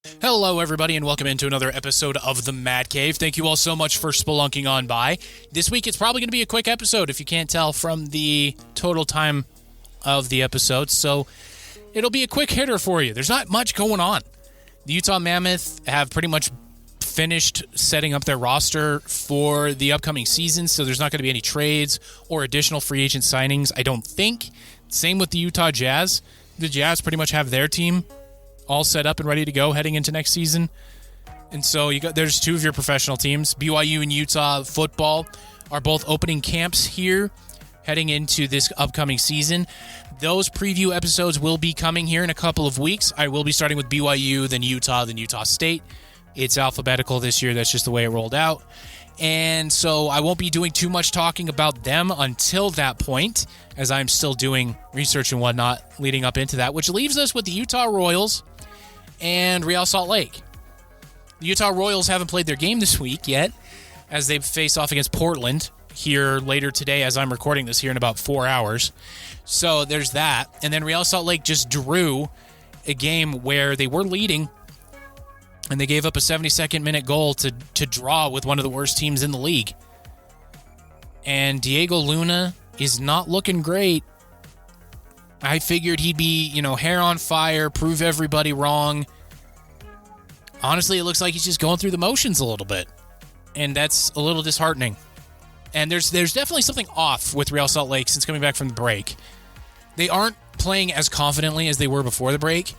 Hello, everybody, and welcome into another episode of The Mad Cave. Thank you all so much for spelunking on by. This week, it's probably going to be a quick episode, if you can't tell from the total time of the episode. So it'll be a quick hitter for you. There's not much going on. The Utah Mammoth have pretty much finished setting up their roster for the upcoming season, so there's not going to be any trades or additional free agent signings, I don't think. Same with the Utah Jazz. The Jazz pretty much have their team all set up and ready to go heading into next season. And so there's two of your professional teams. BYU and Utah football are both opening camps here heading into this upcoming season. Those preview episodes will be coming here in a couple of weeks. I will be starting with BYU, then Utah State. It's alphabetical this year. That's just the way it rolled out. And so I won't be doing too much talking about them until that point, as I'm still doing research and whatnot leading up into that, which leaves us with the Utah Royals and Real Salt Lake. The Utah Royals haven't played their game this week yet, as they face off against Portland here later today as I'm recording this here in about 4 hours. So there's that. And then Real Salt Lake just drew a game where they were leading, and they gave up a 72nd minute goal to draw with one of the worst teams in the league. And Diego Luna is not looking great. I figured he'd be, hair on fire, prove everybody wrong. Honestly, it looks like he's just going through the motions a little bit. And that's a little disheartening. And there's definitely something off with Real Salt Lake since coming back from the break. They aren't playing as confidently as they were before the break.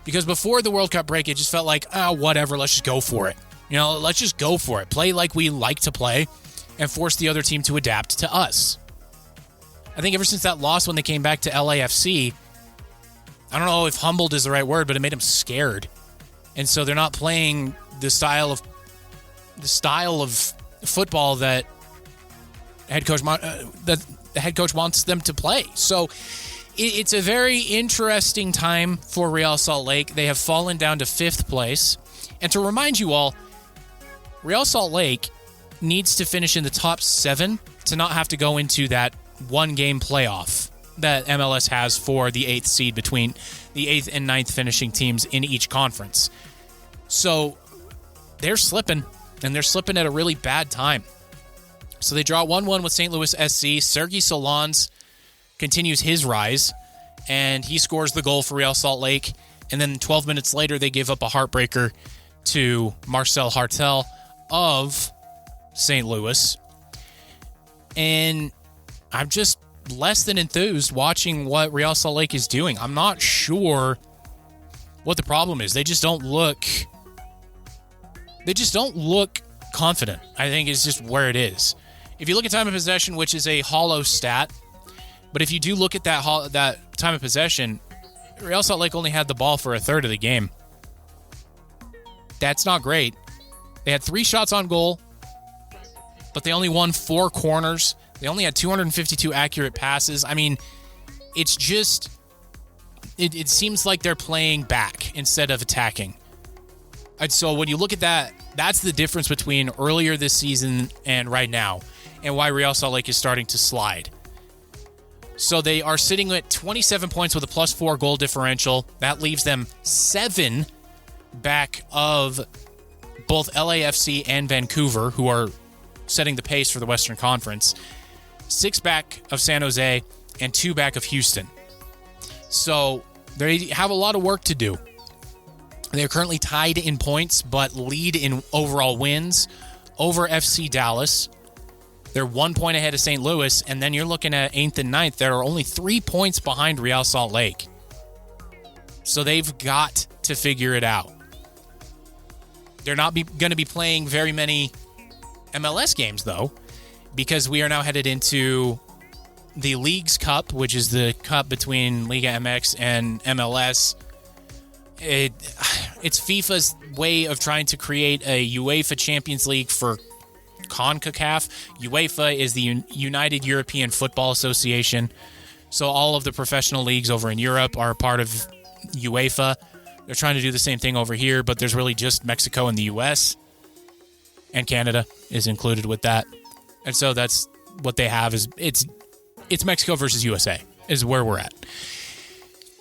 Because before the World Cup break, it just felt like, whatever, let's just go for it. Let's just go for it. Play like we like to play and force the other team to adapt to us. I think ever since that loss when they came back to LAFC, I don't know if humbled is the right word, but it made them scared. And so they're not playing the style of football that the head coach wants them to play. So it's a very interesting time for Real Salt Lake. They have fallen down to 5th place. And to remind you all, Real Salt Lake needs to finish in the top 7 to not have to go into that one-game playoff that MLS has for the 8th seed between the 8th and 9th finishing teams in each conference. So they're slipping, and they're slipping at a really bad time. So they draw 1-1 with St. Louis SC. Sergei Solans continues his rise, and he scores the goal for Real Salt Lake. And then 12 minutes later, they give up a heartbreaker to Marcel Hartel of St. Louis. And I'm just less than enthused watching what Real Salt Lake is doing. I'm not sure what the problem is. They just don't look confident, I think is just where it is. If you look at time of possession, which is a hollow stat, but if you do look at that time of possession, Real Salt Lake only had the ball for a third of the game. That's not great. They had 3 shots on goal, but they only won 4 corners. They only had 252 accurate passes. I mean, it's just, it seems like they're playing back instead of attacking. And so when you look at that, that's the difference between earlier this season and right now, and why Real Salt Lake is starting to slide. So they are sitting at 27 points with a +4 goal differential. That leaves them 7 back of both LAFC and Vancouver, who are setting the pace for the Western Conference. 6 back of San Jose and 2 back of Houston. So they have a lot of work to do. They're currently tied in points, but lead in overall wins over FC Dallas. They're 1 point ahead of St. Louis, and then you're looking at 8th and 9th. They're only 3 points behind Real Salt Lake. So they've got to figure it out. They're not going to be playing very many MLS games, though, because we are now headed into the Leagues Cup, which is the cup between Liga MX and MLS. It's FIFA's way of trying to create a UEFA Champions League for CONCACAF. UEFA is the United European Football Association. So all of the professional leagues over in Europe are a part of UEFA. They're trying to do the same thing over here, but there's really just Mexico and the US. And Canada is included with that. And so that's what they have is it's Mexico versus USA is where we're at.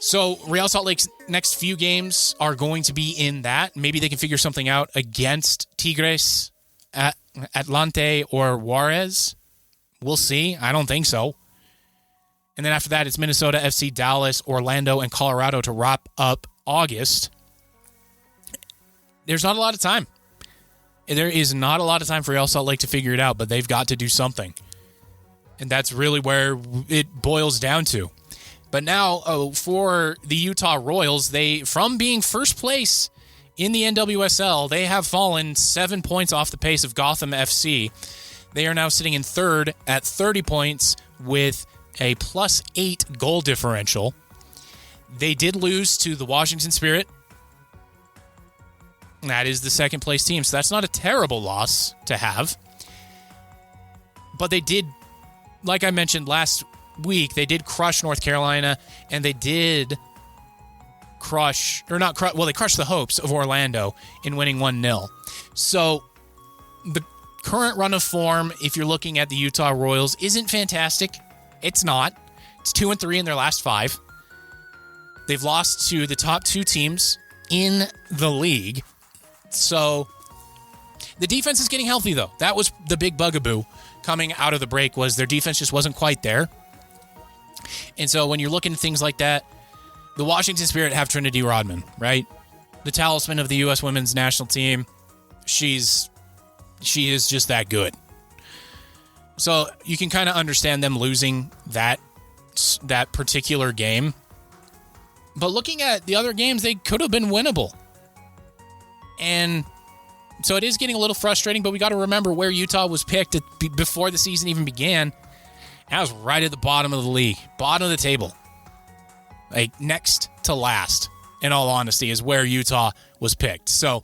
So Real Salt Lake's next few games are going to be in that. Maybe they can figure something out against Tigres, Atlante, or Juarez. We'll see. I don't think so. And then after that, it's Minnesota, FC Dallas, Orlando, and Colorado to wrap up August. There's not a lot of time. There is not a lot of time for Real Salt Lake to figure it out, but they've got to do something. And that's really where it boils down to. But now, for the Utah Royals, from being first place in the NWSL, they have fallen 7 points off the pace of Gotham FC. They are now sitting in third at 30 points with a +8 goal differential. They did lose to the Washington Spirit. That is the second place team, so that's not a terrible loss to have. But they did, like I mentioned last week, they did crush North Carolina, and they did they crushed the hopes of Orlando in winning 1-0. So the current run of form, if you're looking at the Utah Royals, isn't fantastic. It's not. It's 2-3 in their last 5. They've lost to the top 2 teams in the league. So the defense is getting healthy, though. That was the big bugaboo coming out of the break, was their defense just wasn't quite there. And so when you're looking at things like that, the Washington Spirit have Trinity Rodman, right? The talisman of the U.S. women's national team. She is just that good. So you can kind of understand them losing that particular game. But looking at the other games, they could have been winnable. And so it is getting a little frustrating, but we got to remember where Utah was picked before the season even began. That was right at the bottom of the league, bottom of the table. Like next to last, in all honesty, is where Utah was picked. So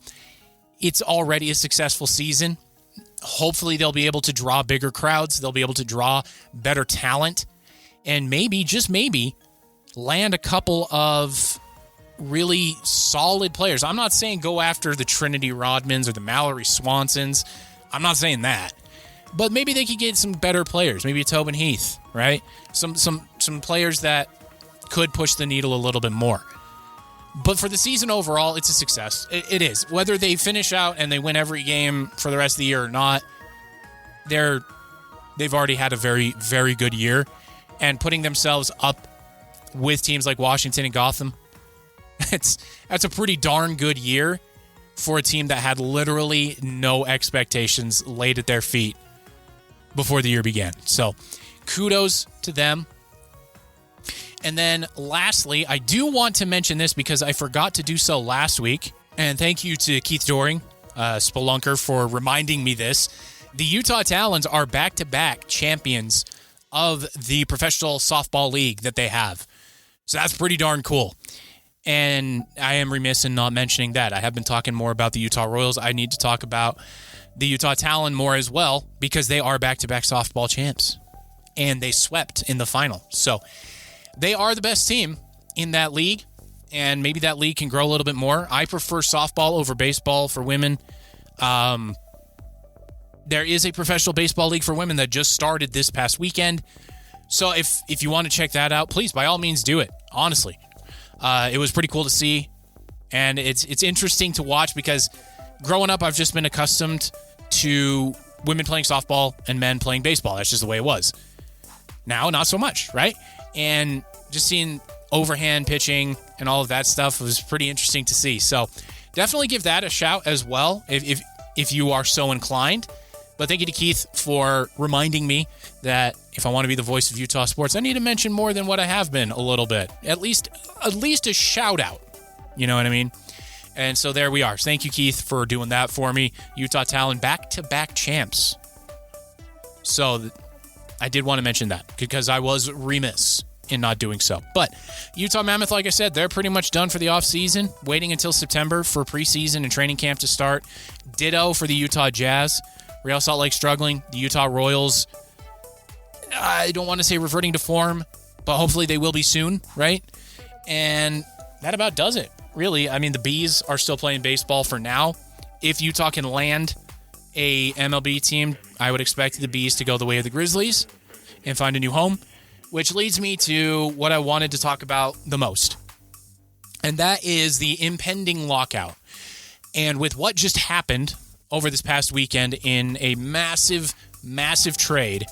it's already a successful season. Hopefully they'll be able to draw bigger crowds. They'll be able to draw better talent. And maybe, just maybe, land a couple of really solid players. I'm not saying go after the Trinity Rodmans or the Mallory Swansons. I'm not saying that. But maybe they could get some better players. Maybe a Tobin Heath, right? Some players that could push the needle a little bit more. But for the season overall, it's a success. It is. Whether they finish out and they win every game for the rest of the year or not, they've already had a very, very good year. And putting themselves up with teams like Washington and Gotham, that's a pretty darn good year for a team that had literally no expectations laid at their feet before the year began. So kudos to them. And then lastly, I do want to mention this because I forgot to do so last week. And thank you to Keith Doring, Spelunker, for reminding me this. The Utah Talons are back-to-back champions of the professional softball league that they have. So that's pretty darn cool. And I am remiss in not mentioning that. I have been talking more about the Utah Royals. I need to talk about the Utah Talon more as well because they are back-to-back softball champs. And they swept in the final. So they are the best team in that league, and maybe that league can grow a little bit more. I prefer softball over baseball for women. There is a professional baseball league for women that just started this past weekend. So if you want to check that out, please, by all means, do it. Honestly, it was pretty cool to see, and it's interesting to watch because growing up, I've just been accustomed to women playing softball and men playing baseball. That's just the way it was. Now, not so much, right? And just seeing overhand pitching and all of that stuff was pretty interesting to see. So definitely give that a shout as well if you are so inclined. But thank you to Keith for reminding me that if I want to be the voice of Utah sports, I need to mention more than what I have been a little bit. At least a shout out. You know what I mean? And so there we are. Thank you, Keith, for doing that for me. Utah Talon back-to-back champs. So I did want to mention that because I was remiss in not doing so. But Utah Mammoth, like I said, they're pretty much done for the offseason, waiting until September for preseason and training camp to start. Ditto for the Utah Jazz. Real Salt Lake struggling. The Utah Royals, I don't want to say reverting to form, but hopefully they will be soon, right? And that about does it, really. I mean, the Bees are still playing baseball for now. If Utah can land a MLB team, I would expect the Bees to go the way of the Grizzlies and find a new home, which leads me to what I wanted to talk about the most, and that is the impending lockout. And with what just happened over this past weekend in a massive, massive trade,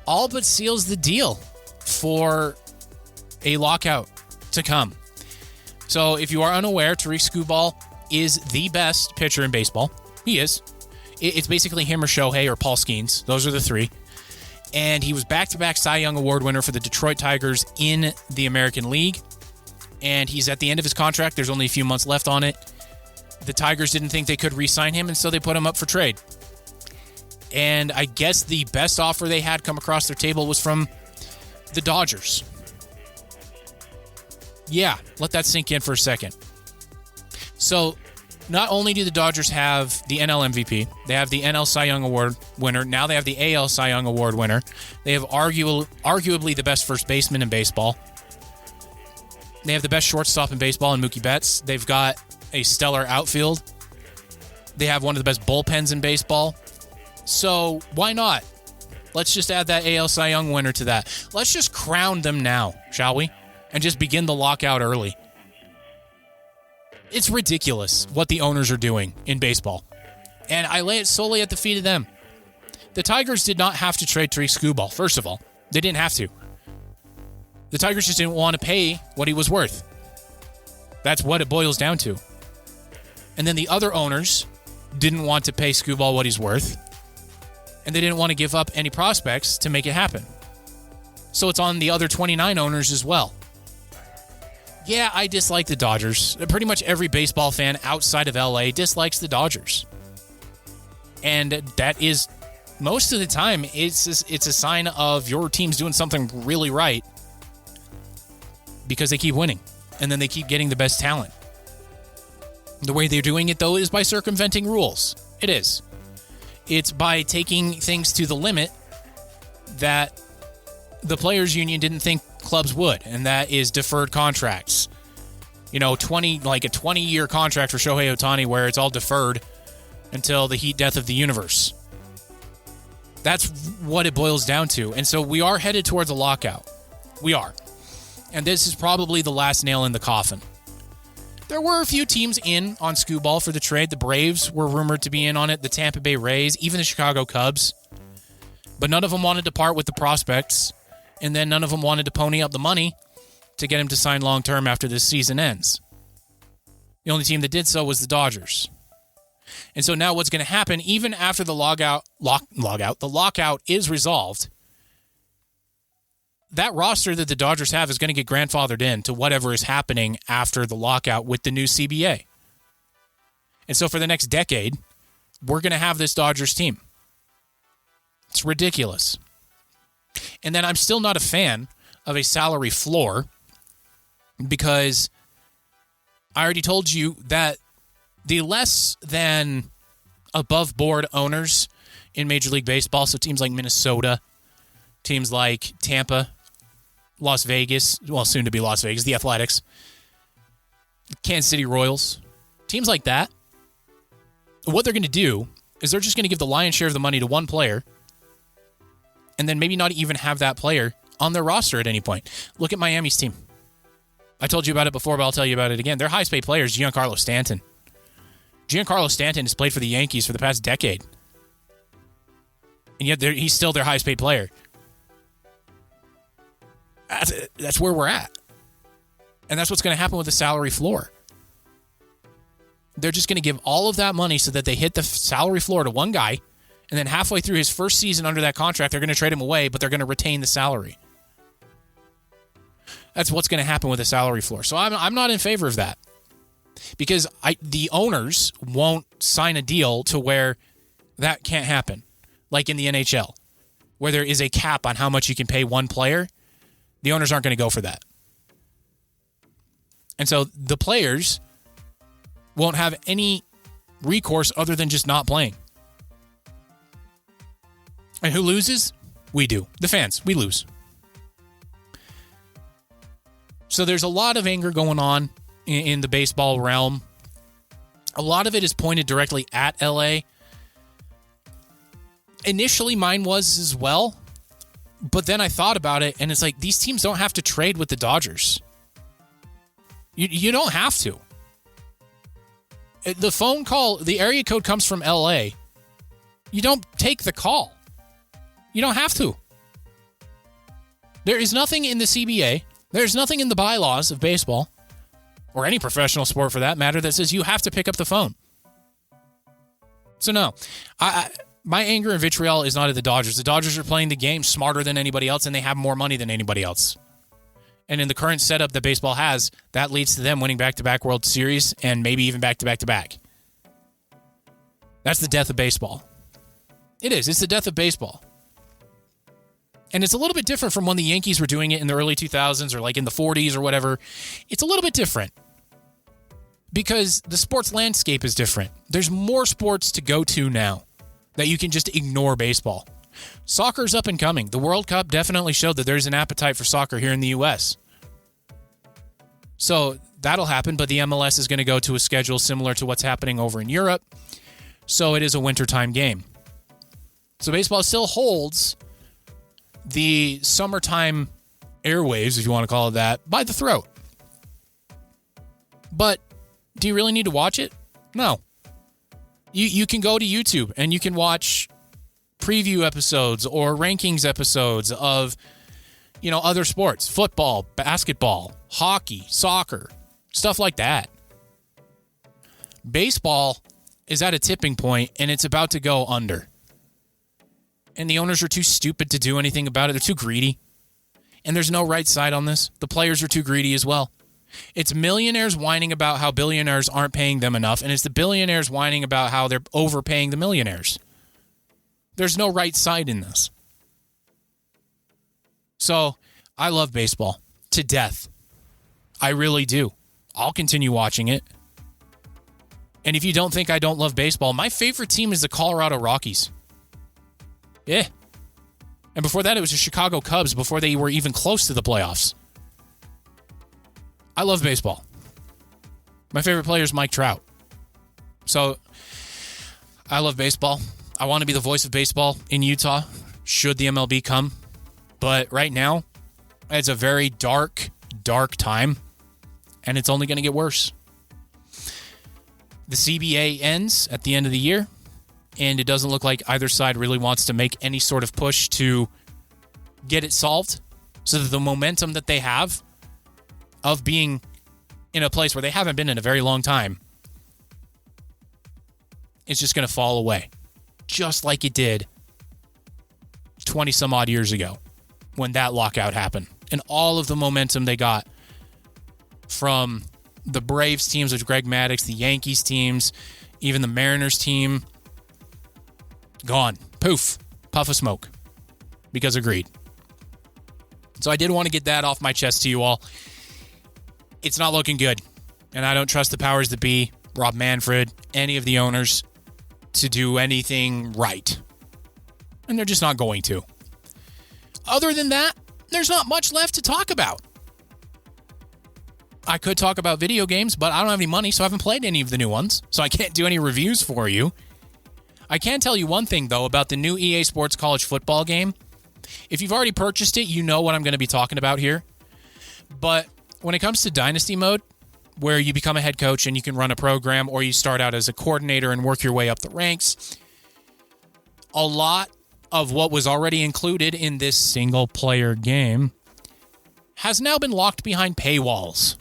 all but seals the deal for a lockout to come. So if you are unaware, Tarik Skubal is the best pitcher in baseball. He is. It's basically him or Shohei or Paul Skeens. Those are the three. And he was back-to-back Cy Young Award winner for the Detroit Tigers in the American League. And he's at the end of his contract. There's only a few months left on it. The Tigers didn't think they could re-sign him, and so they put him up for trade. And I guess the best offer they had come across their table was from the Dodgers. Yeah, let that sink in for a second. So, not only do the Dodgers have the NL MVP, they have the NL Cy Young Award winner, now they have the AL Cy Young Award winner. They have arguably the best first baseman in baseball. They have the best shortstop in baseball in Mookie Betts. They've got a stellar outfield. They have one of the best bullpens in baseball. So, why not? Let's just add that AL Cy Young winner to that. Let's just crown them now, shall we? And just begin the lockout early. It's ridiculous what the owners are doing in baseball. And I lay it solely at the feet of them. The Tigers did not have to trade Tarik Skubal, first of all. They didn't have to. The Tigers just didn't want to pay what he was worth. That's what it boils down to. And then the other owners didn't want to pay Skubal what he's worth. And they didn't want to give up any prospects to make it happen. So it's on the other 29 owners as well. Yeah, I dislike the Dodgers. Pretty much every baseball fan outside of LA dislikes the Dodgers. And that is, most of the time, it's a sign of your team's doing something really right because they keep winning. And then they keep getting the best talent. The way they're doing it, though, is by circumventing rules. It is. It's by taking things to the limit that the Players Union didn't think clubs would, and that is deferred contracts. You know, a 20-year contract for Shohei Ohtani where it's all deferred until the heat death of the universe. That's what it boils down to. And so we are headed towards a lockout. We are. And this is probably the last nail in the coffin. There were a few teams in on Skubal for the trade. The Braves were rumored to be in on it, the Tampa Bay Rays, even the Chicago Cubs. But none of them wanted to part with the prospects. And then none of them wanted to pony up the money to get him to sign long-term after this season ends. The only team that did so was the Dodgers. And so now what's going to happen, even after the the lockout is resolved, that roster that the Dodgers have is going to get grandfathered in to whatever is happening after the lockout with the new CBA. And so for the next decade, we're going to have this Dodgers team. It's ridiculous. And then I'm still not a fan of a salary floor because I already told you that the less than above board owners in Major League Baseball, so teams like Minnesota, teams like Tampa, Las Vegas, well, soon to be Las Vegas, the Athletics, Kansas City Royals, teams like that, what they're going to do is they're just going to give the lion's share of the money to one player and then maybe not even have that player on their roster at any point. Look at Miami's team. I told you about it before, but I'll tell you about it again. Their highest paid player is Giancarlo Stanton. Giancarlo Stanton has played for the Yankees for the past decade. And yet he's still their highest paid player. That's where we're at. And that's what's going to happen with the salary floor. They're just going to give all of that money so that they hit the salary floor to one guy, and then halfway through his first season under that contract, they're going to trade him away, but they're going to retain the salary. That's what's going to happen with the salary floor. So I'm not in favor of that. Because the owners won't sign a deal to where that can't happen. Like in the NHL, where there is a cap on how much you can pay one player. The owners aren't going to go for that. And so the players won't have any recourse other than just not playing. And who loses? We do. The fans. We lose. So there's a lot of anger going on in the baseball realm. A lot of it is pointed directly at LA. Initially, mine was as well. But then I thought about it, and it's like, these teams don't have to trade with the Dodgers. You don't have to. The phone call, the area code comes from LA. You don't take the call. You don't have to. There is nothing in the CBA, there's nothing in the bylaws of baseball, or any professional sport for that matter, that says you have to pick up the phone. So no, my anger and vitriol is not at the Dodgers. The Dodgers are playing the game smarter than anybody else, and they have more money than anybody else. And in the current setup that baseball has, that leads to them winning back-to-back World Series and maybe even back-to-back-to-back. That's the death of baseball. It is. It's the death of baseball. And it's a little bit different from when the Yankees were doing it in the early 2000s or like in the 40s or whatever. It's a little bit different because the sports landscape is different. There's more sports to go to now that you can just ignore baseball. Soccer's up and coming. The World Cup definitely showed that there's an appetite for soccer here in the U.S. So that'll happen, but the MLS is going to go to a schedule similar to what's happening over in Europe. So it is a wintertime game. So baseball still holds the summertime airwaves, if you want to call it that, by the throat. But do you really need to watch it? No. You can go to YouTube and you can watch preview episodes or rankings episodes of, other sports, football, basketball, hockey, soccer, stuff like that. Baseball is at a tipping point and it's about to go under. And the owners are too stupid to do anything about it. They're too greedy. And there's no right side on this. The players are too greedy as well. It's millionaires whining about how billionaires aren't paying them enough, and it's the billionaires whining about how they're overpaying the millionaires. There's no right side in this. So, I love baseball to death. I really do. I'll continue watching it. And if you don't think I don't love baseball, my favorite team is the Colorado Rockies. Yeah. And before that, it was the Chicago Cubs before they were even close to the playoffs. I love baseball. My favorite player is Mike Trout. So, I love baseball. I want to be the voice of baseball in Utah, should the MLB come. But right now, it's a very dark, dark time, and it's only going to get worse. The CBA ends at the end of the year. And it doesn't look like either side really wants to make any sort of push to get it solved so that the momentum that they have of being in a place where they haven't been in a very long time is just going to fall away. Just like it did 20 some odd years ago when that lockout happened. And all of the momentum they got from the Braves teams with Greg Maddux, the Yankees teams, even the Mariners team, gone. Poof. Puff of smoke. Because of greed. So I did want to get that off my chest to you all. It's not looking good. And I don't trust the powers that be, Rob Manfred, any of the owners, to do anything right. And they're just not going to. Other than that, there's not much left to talk about. I could talk about video games, but I don't have any money, so I haven't played any of the new ones. So I can't do any reviews for you. I can tell you one thing, though, about the new EA Sports College Football game. If you've already purchased it, you know what I'm going to be talking about here. But when it comes to Dynasty mode, where you become a head coach and you can run a program, or you start out as a coordinator and work your way up the ranks, a lot of what was already included in this single-player game has now been locked behind paywalls.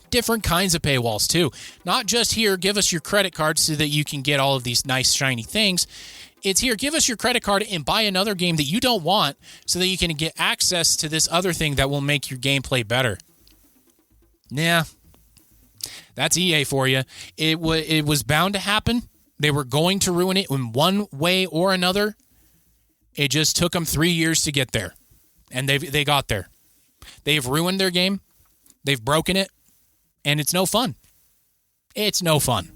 Different kinds of paywalls, too. Not just here, give us your credit card so that you can get all of these nice, shiny things. It's here, give us your credit card and buy another game that you don't want so that you can get access to this other thing that will make your gameplay better. Yeah, that's EA for you. It was bound to happen. They were going to ruin it in one way or another. It just took them 3 years to get there. And they got there. They've ruined their game. They've broken it. And it's no fun. It's no fun.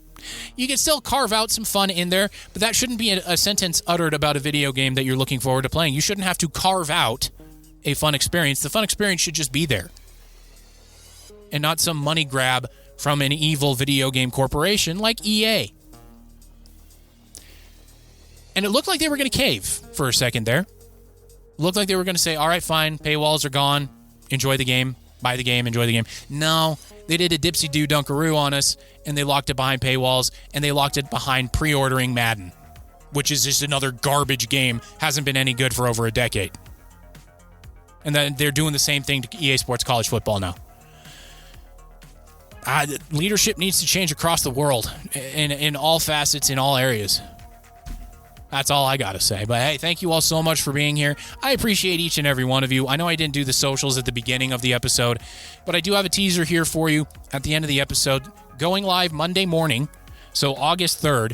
You can still carve out some fun in there, but that shouldn't be a sentence uttered about a video game that you're looking forward to playing. You shouldn't have to carve out a fun experience. The fun experience should just be there. And not some money grab from an evil video game corporation like EA. And it looked like they were going to cave for a second there. Looked like they were going to say, all right, fine, paywalls are gone. Enjoy the game. buy the game, enjoy the game. No, they did a dipsy-do dunkaroo on us, and they locked it behind paywalls, and they locked it behind pre-ordering Madden, which is just another garbage game. Hasn't been any good for over a decade. And then they're doing the same thing to EA Sports College Football now. Leadership needs to change across the world in all facets, in all areas. That's all I got to say. But hey, thank you all so much for being here. I appreciate each and every one of you. I know I didn't do the socials at the beginning of the episode, but I do have a teaser here for you at the end of the episode. Going live Monday morning, so August 3rd,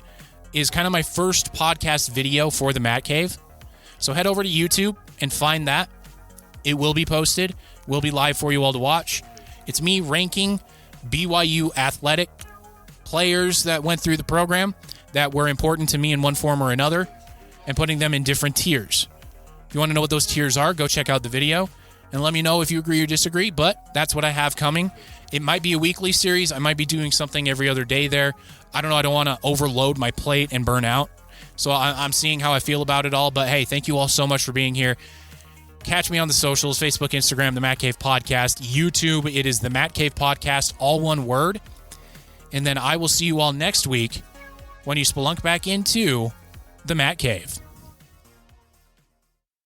is kind of my first podcast video for the Matt Cave. So head over to YouTube and find that. It will be posted. Will be live for you all to watch. It's me ranking BYU athletic players that went through the program that were important to me in one form or another and putting them in different tiers. If you want to know what those tiers are, go check out the video and let me know if you agree or disagree, but that's what I have coming. It might be a weekly series. I might be doing something every other day there. I don't know. I don't want to overload my plate and burn out. So I'm seeing how I feel about it all. But hey, thank you all so much for being here. Catch me on the socials, Facebook, Instagram, The Matt Cave Podcast, YouTube. It is The Matt Cave Podcast, all one word. And then I will see you all next week when you spelunk back into The Matt Cave.